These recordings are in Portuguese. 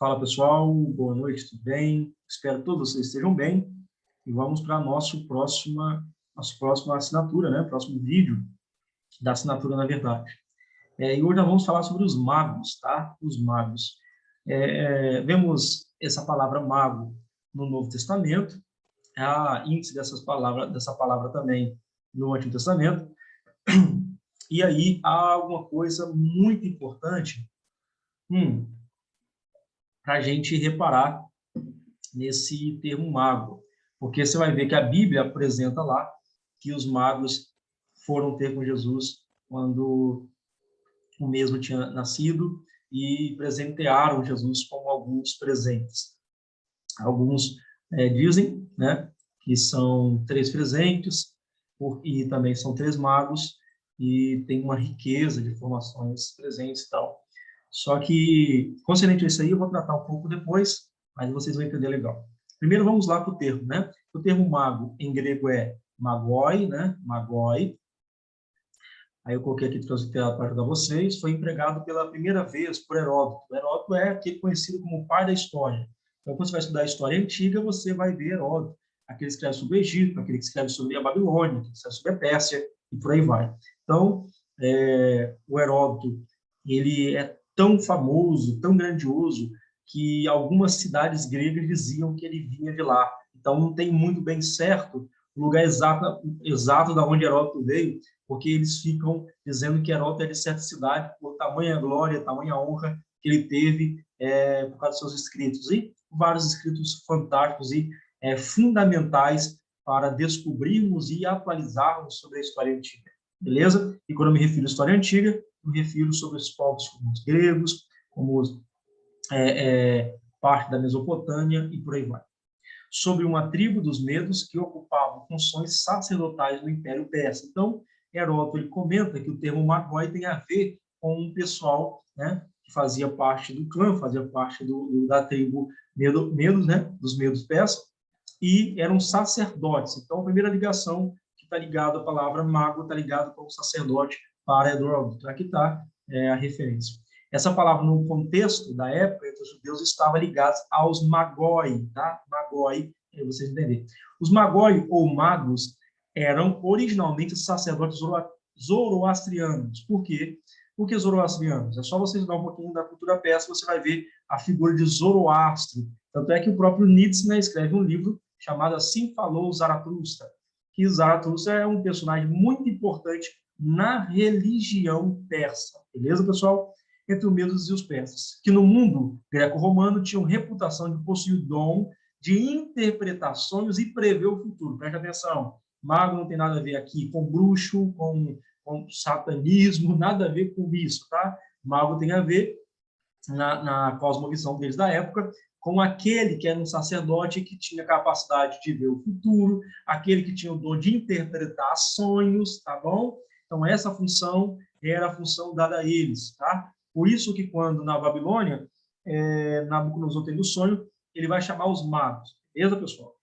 Fala pessoal, boa noite, tudo bem? Espero que todos vocês estejam bem e vamos para a nossa próxima assinatura, né? Próximo vídeo da assinatura, na verdade. E hoje nós vamos falar sobre os magos, tá? Os magos. Vemos essa palavra mago no Novo Testamento, há índice dessa palavra também no Antigo Testamento, e aí há alguma coisa muito importante para a gente reparar nesse termo mago, porque você vai ver que a Bíblia apresenta lá que os magos foram ter com Jesus quando o mesmo tinha nascido e presentearam Jesus com alguns presentes. Alguns dizem, né, que são 3 presentes e também são 3 magos e tem uma riqueza de informações presentes e tal. Só que, concernente a isso aí, eu vou tratar um pouco depois, mas vocês vão entender legal. Primeiro, vamos lá para o termo, né? O termo mago, em grego, é magoi, né? Magoi. Aí eu coloquei aqui transliterado para ajudar vocês. Foi empregado pela primeira vez por Heródoto. Heródoto é aquele conhecido como o pai da história. Então, quando você vai estudar a história antiga, você vai ver Heródoto, aquele que escreve sobre o Egito, aquele que escreve sobre a Babilônia, aquele que escreve sobre a Pérsia, e por aí vai. Então, o Heródoto, ele é tão famoso, tão grandioso, que algumas cidades gregas diziam que ele vinha de lá. Então, não tem muito bem certo o lugar exato da onde Heródoto veio, porque eles ficam dizendo que Heródoto é de certa cidade por tamanha glória, tamanha honra que ele teve por causa dos seus escritos. E vários escritos fantásticos e fundamentais para descobrirmos e atualizarmos sobre a história antiga. Beleza? E quando eu me refiro à história antiga, eu me refiro sobre os povos como os gregos, como parte da Mesopotâmia e por aí vai. Sobre uma tribo dos medos que ocupavam funções sacerdotais no Império Persa. Então, Heródoto ele comenta que o termo magoi tem a ver com um pessoal, né, que fazia parte do clã, fazia parte da tribo medos, né, dos medos persas, e eram sacerdotes. Então, a primeira ligação que está ligada à palavra mago está ligada com o sacerdote para Heródoto. Aqui está a referência. Essa palavra, no contexto da época, entre os judeus, estava ligada aos magoi, tá? Magoi, para vocês entenderem. Os magoi, ou magos, eram originalmente sacerdotes zoroastrianos. Por quê? Por que zoroastrianos? É só você estudar um pouquinho da cultura persa, você vai ver a figura de Zoroastro. Tanto é que o próprio Nietzsche, né, escreve um livro chamado Assim Falou Zaratustra, que Zaratustra é um personagem muito importante na religião persa. Beleza, pessoal? Entre os medos e os persas, que no mundo greco-romano tinham reputação de possuir o dom de interpretações e prever o futuro. Preste atenção, mago não tem nada a ver aqui com bruxo, com satanismo, nada a ver com isso, tá? Mago tem a ver, na cosmovisão deles da época, com aquele que era um sacerdote que tinha capacidade de ver o futuro, aquele que tinha o dom de interpretar sonhos, tá bom? Então, essa função era a função dada a eles, tá? Por isso que quando na Babilônia, Nabucodonosor teve o sonho, ele vai chamar os magos. Beleza, pessoal?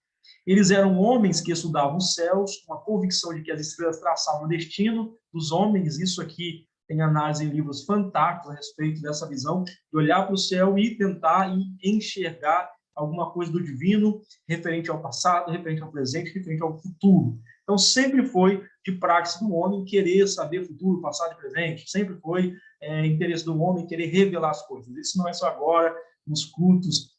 Eles eram homens que estudavam os céus, com a convicção de que as estrelas traçavam o destino dos homens. Isso aqui tem análise em livros fantásticos a respeito dessa visão, de olhar para o céu e tentar enxergar alguma coisa do divino, referente ao passado, referente ao presente, referente ao futuro. Então, sempre foi de prática do homem querer saber futuro, passado e presente. Sempre foi interesse do homem querer revelar as coisas. Isso não é só agora, nos cultos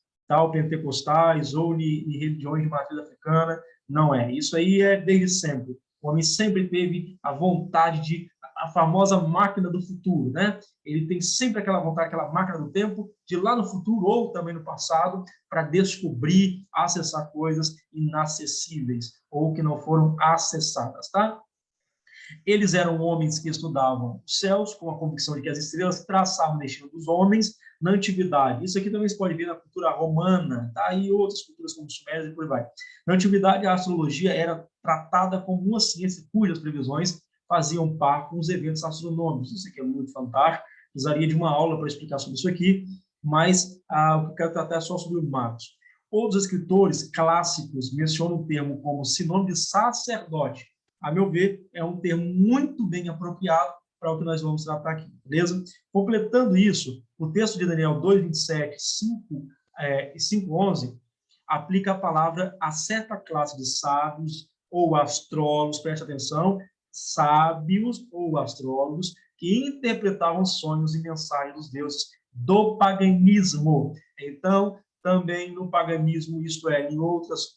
pentecostais ou em religiões de matriz africana. Não é. Isso aí é desde sempre. O homem sempre teve a vontade de a famosa máquina do futuro, né? Ele tem sempre aquela vontade, aquela máquina do tempo, de ir lá no futuro ou também no passado, para descobrir, acessar coisas inacessíveis ou que não foram acessadas, tá? Eles eram homens que estudavam os céus, com a convicção de que as estrelas traçavam o destino dos homens na antiguidade. Isso aqui também se pode ver na cultura romana, tá? E outras culturas como sumérias e por aí vai. Na antiguidade, a astrologia era tratada como uma ciência cujas previsões faziam par com os eventos astronômicos. Isso aqui é muito fantástico. Precisaria de uma aula para explicar sobre isso aqui, mas o que eu quero tratar é só sobre o magos. Outros escritores clássicos mencionam o termo como sinônimo de sacerdote. A meu ver, é um termo muito bem apropriado para o que nós vamos tratar aqui, beleza? Completando isso, o texto de Daniel 2:27, 5 e 5:11 aplica a palavra a certa classe de sábios ou astrólogos, preste atenção, sábios ou astrólogos que interpretavam sonhos e mensagens dos deuses do paganismo. Então, também no paganismo, isto é, em outras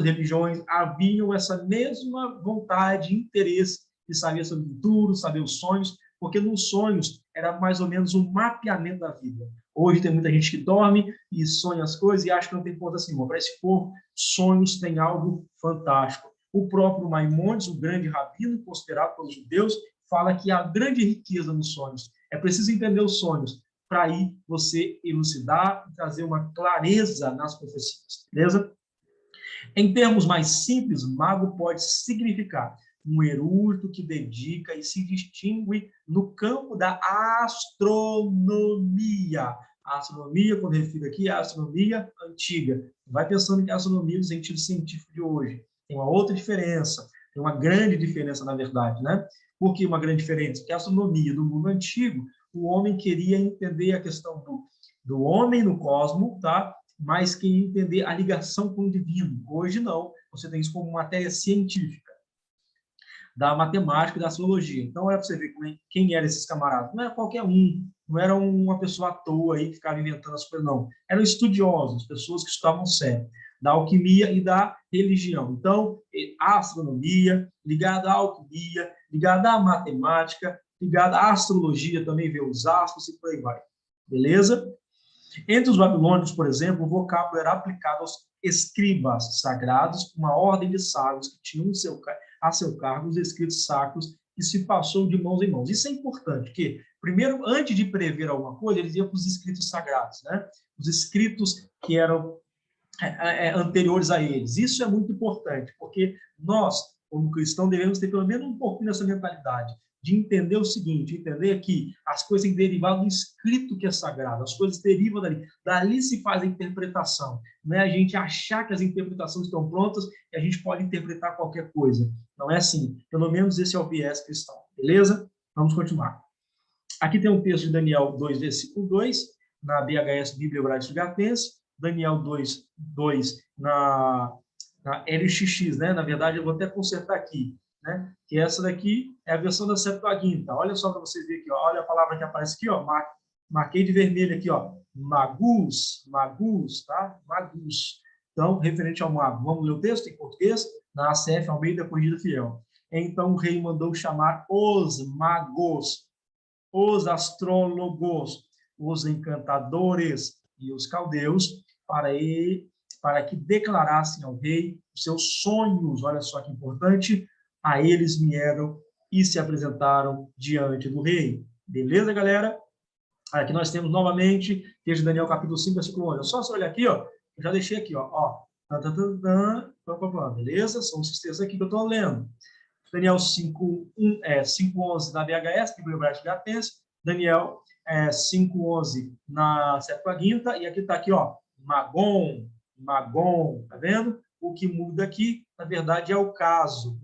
religiões, haviam essa mesma vontade, interesse de saber sobre o futuro, saber os sonhos, porque nos sonhos era mais ou menos um mapeamento da vida. Hoje tem muita gente que dorme e sonha as coisas e acha que não tem importância nenhuma. Para esse povo, sonhos têm algo fantástico. O próprio Maimônides, o grande rabino considerado pelos judeus, fala que a grande riqueza nos sonhos é preciso entender os sonhos para aí você elucidar e trazer uma clareza nas profecias, beleza? Em termos mais simples, mago pode significar um erudito que dedica e se distingue no campo da astronomia. A astronomia, quando eu refiro aqui, é a astronomia antiga. Vai pensando que a astronomia no sentido científico de hoje tem uma outra diferença, tem uma grande diferença, na verdade, né? Por que uma grande diferença? Porque a astronomia do mundo antigo, o homem queria entender a questão do homem no cosmos, tá? Mas queria entender a ligação com o divino. Hoje não, você tem isso como matéria científica da matemática e da astrologia. Então, é para você ver quem eram esses camaradas. Não era qualquer um, não era uma pessoa à toa aí que ficava inventando as coisas, não. Eram estudiosos, pessoas que estudavam sério, da alquimia e da religião. Então, a astronomia, ligada à alquimia, ligada à matemática, ligada à astrologia, também vê os astros e por aí vai. Beleza? Entre os babilônios, por exemplo, o vocábulo era aplicado aos escribas sagrados, uma ordem de sábios que tinham a seu cargo os escritos sacros que se passou de mãos em mãos. Isso é importante, porque, primeiro, antes de prever alguma coisa, eles iam para os escritos sagrados, né? Os escritos que eram anteriores a eles. Isso é muito importante, porque nós, como cristãos, devemos ter pelo menos um pouquinho dessa mentalidade, de entender o seguinte, entender que as coisas têm derivado do escrito que é sagrado, as coisas derivam dali se faz a interpretação, não é a gente achar que as interpretações estão prontas e a gente pode interpretar qualquer coisa, não é assim, pelo menos esse é o viés cristão, beleza? Vamos continuar. Aqui tem um texto de Daniel 2, versículo 2, na BHS, Bíblia Hebraica Estudiantense, Daniel 2, 2 na LXX, né? Na verdade, eu vou até consertar aqui, né? Que essa daqui é a versão da Septuaginta. Olha só para vocês verem aqui, ó. Olha a palavra que aparece aqui, ó. Marquei de vermelho aqui, ó. Magus, tá? Magus. Então, referente ao mago. Vamos ler o texto em português? Na ACF, Almeida Corrigida Fiel. Então, o rei mandou chamar os magos, os astrólogos, os encantadores e os caldeus para que declarassem ao rei os seus sonhos. Olha só que importante. A eles vieram e se apresentaram diante do rei. Beleza, galera? Aqui nós temos novamente, texto de Daniel, capítulo 5, versículo 11. Só você olhar aqui, ó. Eu já deixei aqui, ó. Beleza? São esses textos aqui que eu estou lendo. Daniel 5:11 na VHS, Bíblia Hebraica Estudiantense. Daniel 5:11 na Septuaginta. E aqui está aqui, ó. Magon, tá vendo? O que muda aqui, na verdade, é o caso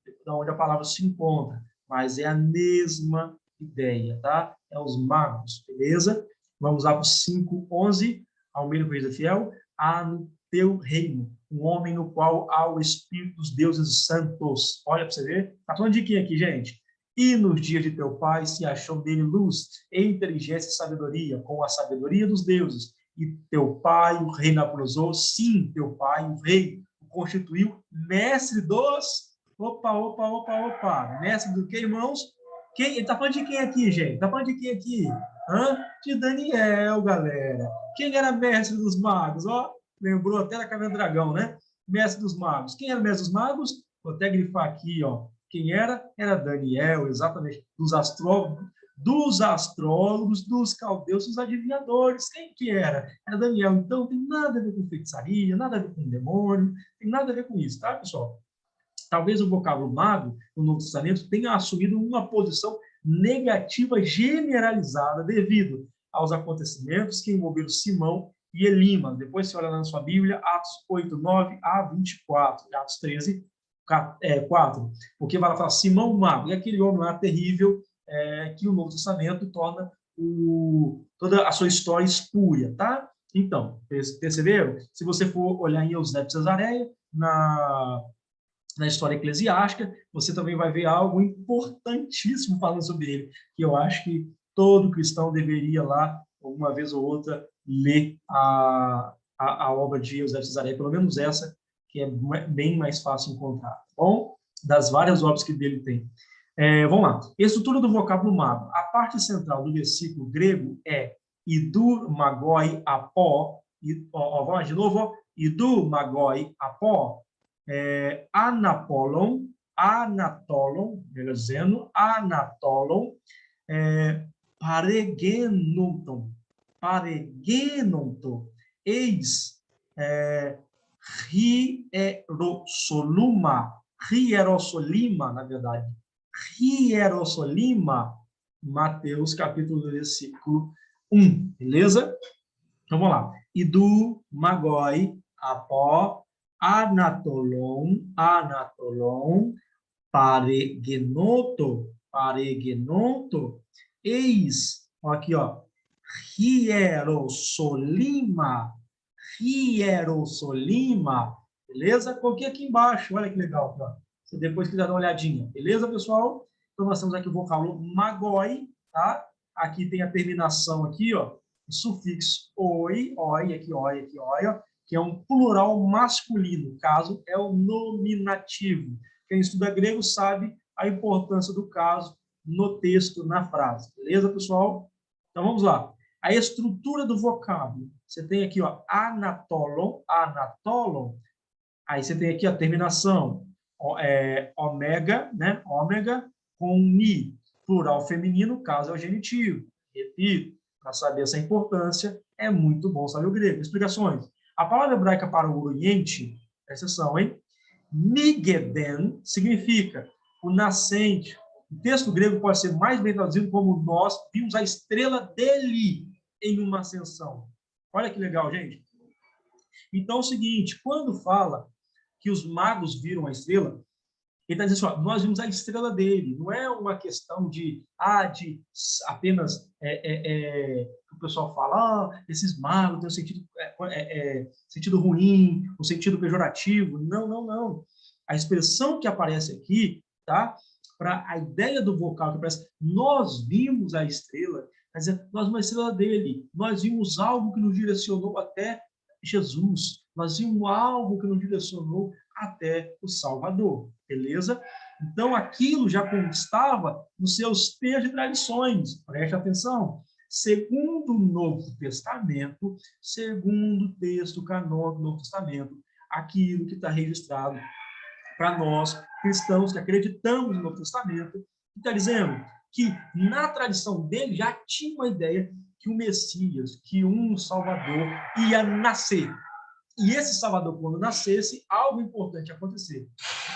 de onde a palavra se encontra, mas é a mesma ideia, tá? É os magos, beleza? Vamos lá para o 5:11, Almeida Corrigida Fiel. Há no teu reino um homem no qual há o Espírito dos deuses santos. Olha para você ver. Está falando de quem aqui, gente? E nos dias de teu pai se achou nele luz, inteligência e sabedoria, com a sabedoria dos deuses. E teu pai, o rei Nabucodonosor, sim, teu pai, o rei, o constituiu mestre dos... Opa. Mestre do que, irmãos? Quem? Ele está falando de quem aqui, gente? Está falando de quem aqui? De Daniel, galera. Quem era mestre dos magos? Ó, lembrou até da Caverna do Dragão, né? Mestre dos magos. Quem era mestre dos magos? Vou até grifar aqui, ó. Quem era? Era Daniel, exatamente. Dos astrólogos, dos caldeus, dos adivinhadores. Quem que era? Era Daniel. Então, tem nada a ver com feitiçaria, nada a ver com demônio, tem nada a ver com isso, tá, pessoal? Talvez o vocábulo mago, no Novo Testamento, tenha assumido uma posição negativa generalizada devido aos acontecimentos que envolveram Simão e Elimas. Depois você olha na sua Bíblia, Atos 8, 9 a 24, Atos 13, 4, porque vai falar Simão Mago, e aquele homem lá terrível que o Novo Testamento torna toda a sua história espúria, tá? Então, perceberam? Se você for olhar em Eusébio de Cesareia, na história eclesiástica, você também vai ver algo importantíssimo falando sobre ele, que eu acho que todo cristão deveria lá, uma vez ou outra, ler a obra de Eusébio de Cesareia, pelo menos essa, que é bem mais fácil encontrar, tá bom? Das várias obras que dele tem. Vamos lá. Estrutura do vocábulo mago. A parte central do versículo grego é idur magoi apó, vamos lá de novo, idur magoi apó, anapolon, melhor dizendo, anatolon, paregenonton, eis, hierosolima, na verdade, hierosolima, Mateus capítulo versículo 1, beleza? Então vamos lá. Idu, magoi, apó, anatolon, paregenoto, eis, aqui, ó, hierosolima, beleza? Coloquei aqui embaixo, olha que legal, ó. Você depois quiser dar uma olhadinha, beleza, pessoal? Então nós temos aqui o vocábulo magoi, tá? Aqui tem a terminação aqui, ó, o sufixo oi, aqui, ó, que é um plural masculino, caso é o nominativo. Quem estuda grego sabe a importância do caso no texto, na frase. Beleza, pessoal? Então, vamos lá. A estrutura do vocábulo. Você tem aqui, ó, anatolon. Aí você tem aqui a terminação, ômega, né? Ômega com ni, plural feminino, caso é o genitivo. Repito, para saber essa importância, é muito bom saber o grego. Explicações. A palavra hebraica para o Oriente, presta atenção, hein? Migeden significa o nascente. O texto grego pode ser mais bem traduzido como nós vimos a estrela dele em uma ascensão. Olha que legal, gente. Então é o seguinte, quando fala que os magos viram a estrela, ele está dizendo assim, ó, nós vimos a estrela dele. Não é uma questão de apenas o pessoal fala, esses magos têm um sentido, sentido ruim, um sentido pejorativo. Não. A expressão que aparece aqui, tá? Para a ideia do vocal que aparece, nós vimos a estrela, quer dizer, nós vimos a estrela dele, nós vimos algo que nos direcionou até Jesus, nós vimos algo que nos direcionou até o Salvador, beleza? Então, aquilo já constava nos seus textos e tradições, preste atenção, segundo o Novo Testamento, segundo o texto canônico do Novo Testamento, aquilo que está registrado para nós, cristãos que acreditamos no Novo Testamento, está dizendo que na tradição dele já tinha uma ideia que o Messias, que um Salvador ia nascer. E esse Salvador, quando nascesse, algo importante ia acontecer.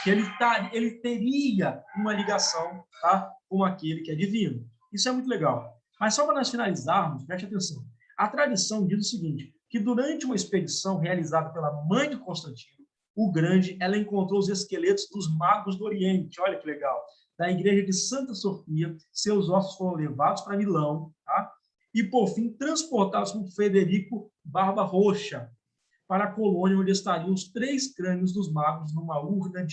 Que ele teria uma ligação, tá, com aquele que é divino. Isso é muito legal. Mas só para nós finalizarmos, preste atenção. A tradição diz o seguinte, que durante uma expedição realizada pela mãe de Constantino, o Grande, ela encontrou os esqueletos dos magos do Oriente, olha que legal, da igreja de Santa Sofia, seus ossos foram levados para Milão, tá? E, por fim, transportados por Federico Barba Roxa, para a colônia onde estariam os 3 crânios dos magos numa urna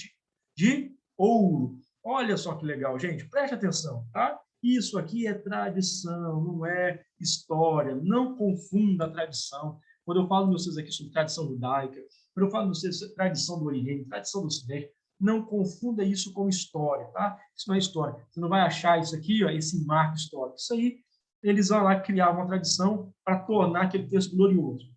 de ouro. Olha só que legal, gente. Preste atenção, tá? Isso aqui é tradição, não é história. Não confunda a tradição. Quando eu falo com vocês aqui sobre tradição judaica, quando eu falo com vocês sobre tradição do Oriente, tradição do Ocidente, não confunda isso com história, tá? Isso não é história. Você não vai achar isso aqui, ó, esse marco histórico. Isso aí, eles vão lá criar uma tradição para tornar aquele texto glorioso.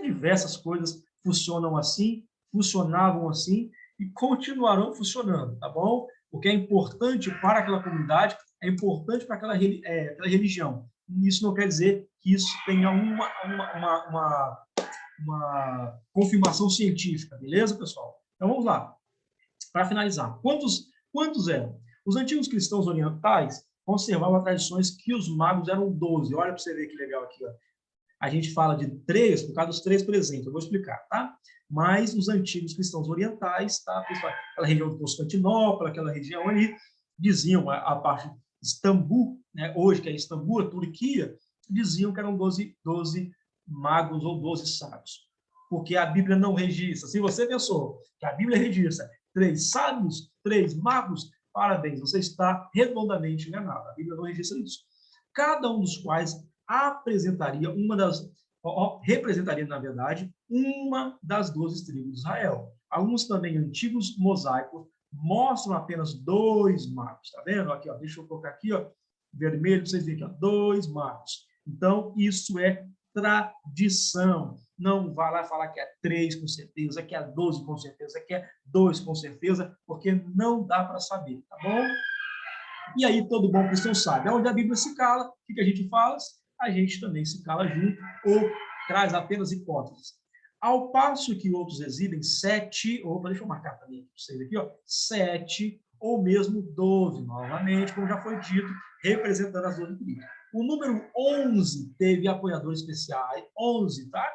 Diversas coisas funcionam assim, funcionavam assim e continuarão funcionando, tá bom? O que é importante para aquela comunidade é importante para aquela religião. Isso não quer dizer que isso tenha uma confirmação científica, beleza, pessoal? Então vamos lá. Para finalizar, quantos eram? Os antigos cristãos orientais conservavam tradições que os magos eram 12. Olha para você ver que legal aqui, ó. A gente fala de 3 por causa dos 3 presentes, eu vou explicar, tá? Mas os antigos cristãos orientais, tá, pessoal? Aquela região de Constantinopla, aquela região ali, diziam, a parte de Istambul, né, hoje que é Istambul, a Turquia, diziam que eram 12 magos ou 12 sábios. Porque a Bíblia não registra. Se você pensou que a Bíblia registra 3 sábios, 3 magos, parabéns, você está redondamente enganado. A Bíblia não registra isso. Cada um dos quais representaria, na verdade, uma das 12 tribos de Israel. Alguns também antigos mosaicos mostram apenas 2 magos, tá vendo? Aqui, ó, deixa eu colocar aqui, ó, vermelho, para vocês verem aqui, ó, 2 magos. Então, isso é tradição. Não vai lá falar que é 3 com certeza, que é 12 com certeza, que é 2 com certeza, porque não dá para saber, tá bom? E aí todo bom cristão sabe. Onde a Bíblia se cala, o que a gente faz? A gente também se cala junto ou traz apenas hipóteses. Ao passo que outros exibem 7, deixa eu marcar também para vocês aqui, ó, 7 ou mesmo 12, novamente, como já foi dito, representando as 12 tribos. O número 11 teve apoiadores especiais, 11, tá?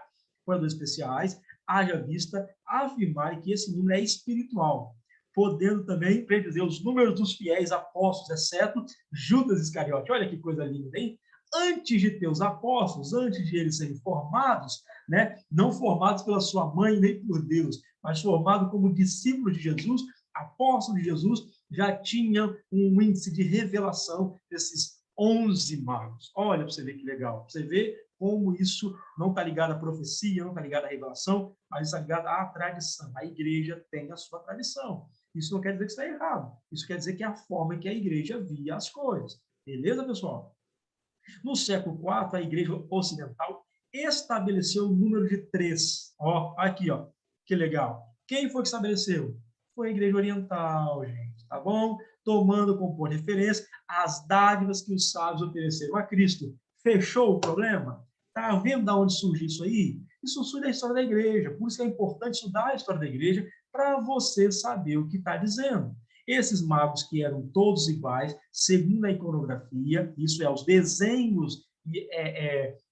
Apoiadores especiais, haja vista afirmar que esse número é espiritual, podendo também predizer os números dos fiéis apóstolos, exceto Judas Iscariote. Olha que coisa linda, hein? Antes de ter os apóstolos, antes de eles serem formados, né, não formados pela sua mãe nem por Deus, mas formados como discípulos de Jesus, apóstolos de Jesus, já tinham um índice de revelação desses 11 magos. Olha para você ver que legal. Você vê como isso não está ligado à profecia, não está ligado à revelação, mas está ligado à tradição. A igreja tem a sua tradição. Isso não quer dizer que está errado. Isso quer dizer que é a forma em que a igreja via as coisas. Beleza, pessoal? No século IV, a igreja ocidental estabeleceu o número de 3. Ó, aqui, ó, que legal. Quem foi que estabeleceu? Foi a igreja oriental, gente, tá bom? Tomando como por referência as dádivas que os sábios ofereceram a Cristo. Fechou o problema? Tá vendo de onde surge isso aí? Isso surge da história da igreja. Por isso que é importante estudar a história da igreja para você saber o que está dizendo. Esses magos que eram todos iguais, segundo a iconografia, isso é, os desenhos e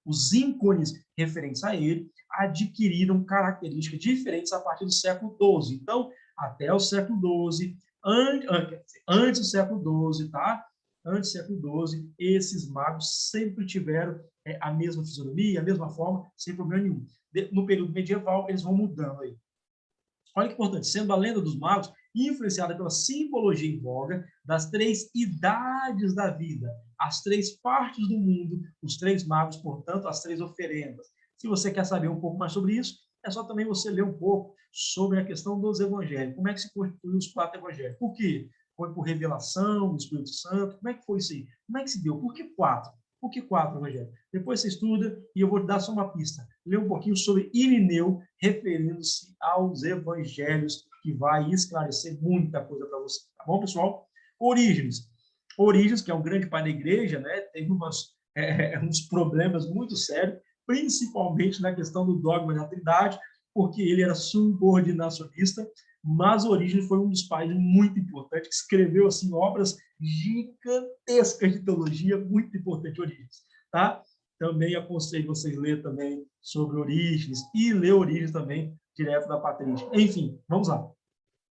os ícones referentes a ele, adquiriram características diferentes a partir do século XII. Então, até o século XII, antes do século XII, tá? Antes do século XII, esses magos sempre tiveram a mesma fisionomia, a mesma forma, sem problema nenhum. No período medieval, eles vão mudando aí. Olha que importante, sendo a lenda dos magos influenciada pela simbologia em voga das 3 idades da vida, as 3 partes do mundo, os 3 magos, portanto, as 3 oferendas. Se você quer saber um pouco mais sobre isso, é só também você ler um pouco sobre a questão dos evangelhos. Como é que se constituiu os 4 evangelhos? Por quê? Foi por revelação do Espírito Santo? Como é que foi isso aí? Como é que se deu? Por que 4? Por que 4 evangelhos? Depois você estuda e eu vou te dar só uma pista. Lê um pouquinho sobre Irineu, referindo-se aos evangelhos, que vai esclarecer muita coisa para você. Tá bom, pessoal? Orígenes. Orígenes, que é um grande pai da igreja, né, teve uns problemas muito sérios, principalmente na questão do dogma da Trindade, porque ele era subordinacionista, mas Orígenes foi um dos pais muito importantes, que escreveu assim, obras gigantescas de teologia, muito importante, Orígenes. Tá? Também aconselho vocês ler também sobre Orígenes e ler Orígenes também, direto da Patrícia. Enfim, vamos lá.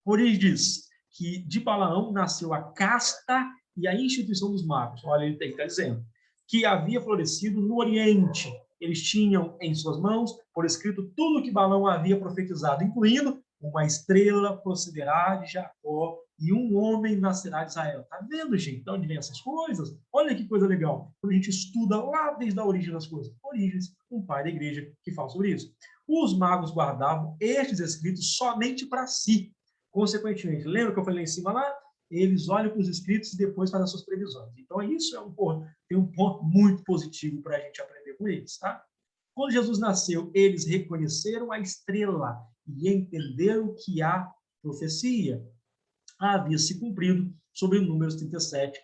Orígenes diz que de Balaão nasceu a casta e a instituição dos magos. Olha, ele está dizendo que havia florescido no Oriente. Eles tinham em suas mãos, por escrito, tudo o que Balaão havia profetizado, incluindo uma estrela procederá de Jacó e um homem nascerá de Israel. Tá vendo, gente? De onde vem essas coisas? Olha que coisa legal. Quando a gente estuda lá desde a origem das coisas. Orígenes, um pai da igreja que fala sobre isso. Os magos guardavam estes escritos somente para si. Consequentemente, lembra que eu falei em cima lá? Eles olham para os escritos e depois fazem as suas previsões. Então, isso tem um ponto muito positivo para a gente aprender com eles, tá? Quando Jesus nasceu, eles reconheceram a estrela e entenderam que a profecia havia se cumprido sobre o Números 37,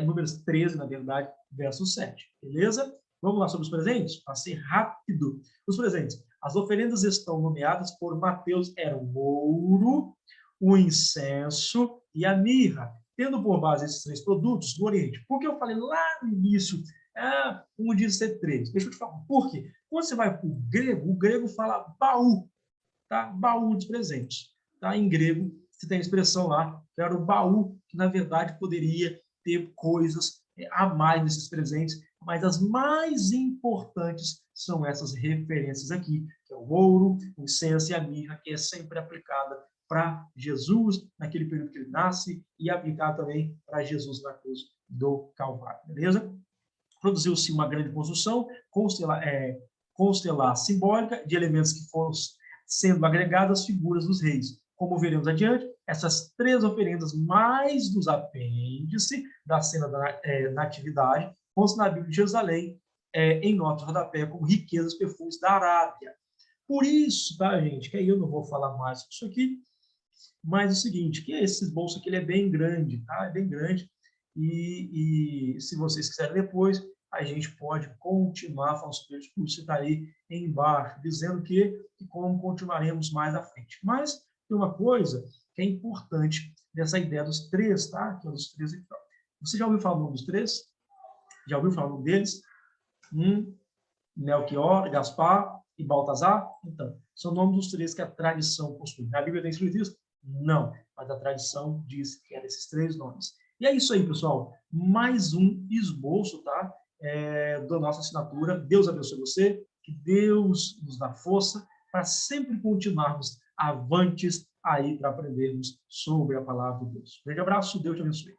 Números 13, na verdade, verso 7. Beleza? Vamos lá sobre os presentes? Para ser rápido. Os presentes. As oferendas estão nomeadas por Mateus, eram o ouro, o incenso e a mirra, tendo por base esses 3 produtos do Oriente. Por que eu falei lá no início, um dia ser 3? Deixa eu te falar. Por quê? Quando você vai para o grego fala baú, tá? Baú de presentes. Tá? Em grego, você tem a expressão lá, que era o baú, que na verdade poderia ter coisas a mais nesses presentes, mas as mais importantes são essas referências aqui, que é o ouro, o incenso e a mirra, que é sempre aplicada para Jesus, naquele período que ele nasce, e aplicada também para Jesus na cruz do Calvário, beleza? Produziu-se uma grande construção constelar simbólica de elementos que foram sendo agregados às figuras dos reis. Como veremos adiante, essas 3 oferendas, mais dos apêndices da cena da natividade, constam na Bíblia de Jerusalém, em nota de rodapé, como riquezas perfumes da Arábia. Por isso, tá, gente, que aí eu não vou falar mais sobre isso aqui, mas é o seguinte, que esse bolso aqui ele é bem grande, tá? É bem grande, e se vocês quiserem depois, a gente pode continuar falando sobre isso, por isso está aí embaixo, dizendo que como continuaremos mais à frente. Mas tem uma coisa que é importante dessa ideia dos 3, tá? Que é dos 3 aqui. Você já ouviu falar o nome dos 3? Já ouviu falar o nome deles? Melchior, Gaspar e Baltazar? Então, são nomes dos 3 que a tradição possui. Na Bíblia tem escrito isso? Não, mas a tradição diz que eram esses 3 nomes. E é isso aí, pessoal. Mais um esboço, tá? Da nossa assinatura. Deus abençoe você, que Deus nos dá força para sempre continuarmos avantes aí para aprendermos sobre a palavra de Deus. Um grande abraço, Deus te abençoe.